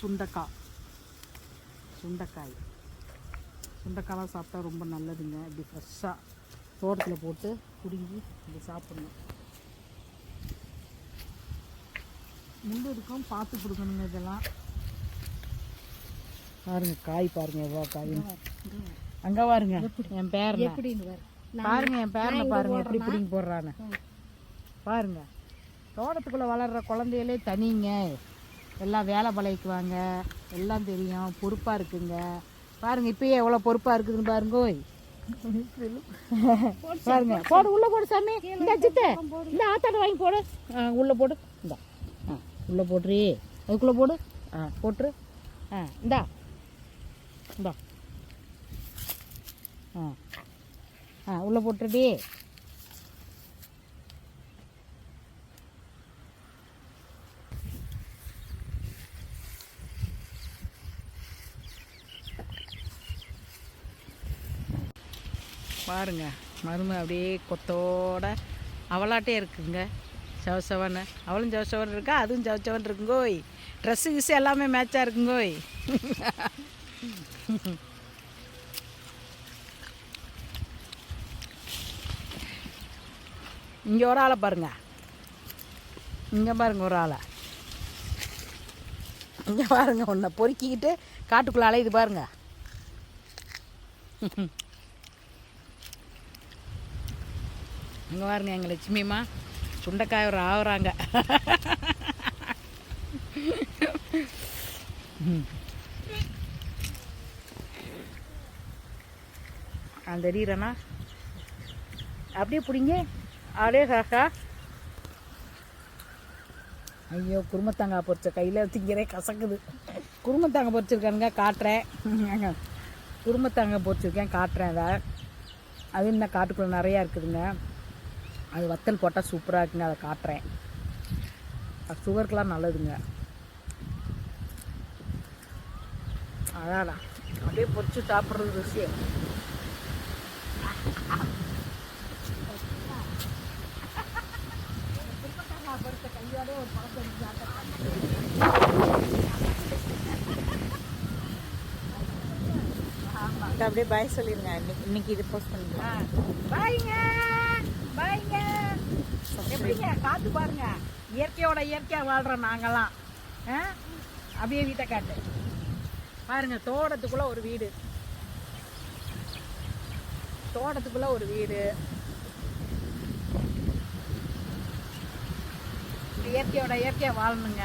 சுண்டைக்காய்லாம் சாப்பிட்டா ரொம்ப நல்லதுங்க. இப்படி ஃப்ரெஷ்ஷாக தோட்டத்தில் போட்டு பிடுங்கி இப்படி சாப்பிடணும். முள்ளு இருக்கும், பார்த்து கொடுக்கணுங்க. இதெல்லாம் பாருங்க, காய் பாருங்க எவ்வளோ காய். அங்கே பாருங்க என் பேரனை பாருங்க, என் பேரனை பாருங்க எப்படி பிடிங்கி போடுறான்னு பாருங்க. தோட்டத்துக்குள்ளே வளர்கிற குழந்தைகளே தனிங்க, எல்லாம் வேலை பழகிக்குவாங்க, எல்லாம் தெரியும், பொறுப்பாக இருக்குங்க. பாருங்க இப்பயே எவ்வளோ பொறுப்பாக இருக்குதுன்னு பாருங்க. பாருங்க, போடு உள்ளே போடு சாமி. இந்த சித்த இந்த ஆத்தாட வாங்கி போடு, உள்ளே போடு. இந்தா உள்ளே போட்டுரு, அதுக்குள்ளே போடு. போட்டுரு. இந்தா இந்தா உள்ளே போட்டுடி. பாருங்க மருமை அப்படியே கொத்தோட அவளாட்டே இருக்குங்க. சவசவன்னு அவளும் சவசவன் இருக்கா, அதுவும் சவச்சவன் இருக்குங்கோய். ட்ரெஸ்ஸு கிஸ்ஸு எல்லாமே மேட்சாக இருக்குங்கோய். இங்கே ஒரு ஆளை பாருங்க, இங்கே பாருங்க ஒரு ஆளை, இங்கே பாருங்க ஒன்றை பொறுக்கிக்கிட்டு காட்டுக்குள்ளே அலையுது பாருங்க. இங்கே பாருங்க எங்கள் லட்சுமிம்மா சுண்டைக்காய் ஒரு ஆகுறாங்க. நான் தெரியுறேண்ணா அப்படியே பிடிங்க, அப்படியே காக்கா. ஐயோ, குருமத்தாங்காய் பொரிச்ச கையில் திங்கிறே கசக்குது. குருமத்தாங்காய் பொரிச்சிருக்கானுங்க, காட்டுறேன். குருமத்தாங்காய் பொரிச்சிருக்கேன், காட்டுறேன். அதை அது இன்னும் காட்டுக்குள்ளே நிறையா இருக்குதுங்க. அது வத்தல் போட்டால் சூப்பராக இருக்குங்க, அதை காட்டுறேன். அது சுகருக்கெலாம் நல்லதுங்க. அதான் அப்படியே பொரிச்சு சாப்பிட்றது ருசி. கையோட ஒரு பழத்தை அப்படியே பாய் சொல்லிடுங்க. இன்னைக்கு இது போஸ்ட் பண்ணிக்கலாம். பாய்ங்க பாய்ங்க. எப்படிங்க காத்து பாருங்க, இயற்கையோட இயற்கையாக வாழ்கிறோம் நாங்கள்லாம். அப்படியே வீட்டை காட்டு பாருங்க. தோட்டத்துக்குள்ளே ஒரு வீடு, தோட்டத்துக்குள்ளே ஒரு வீடு. இயற்கையோட இயற்கையாக வாழணுங்க.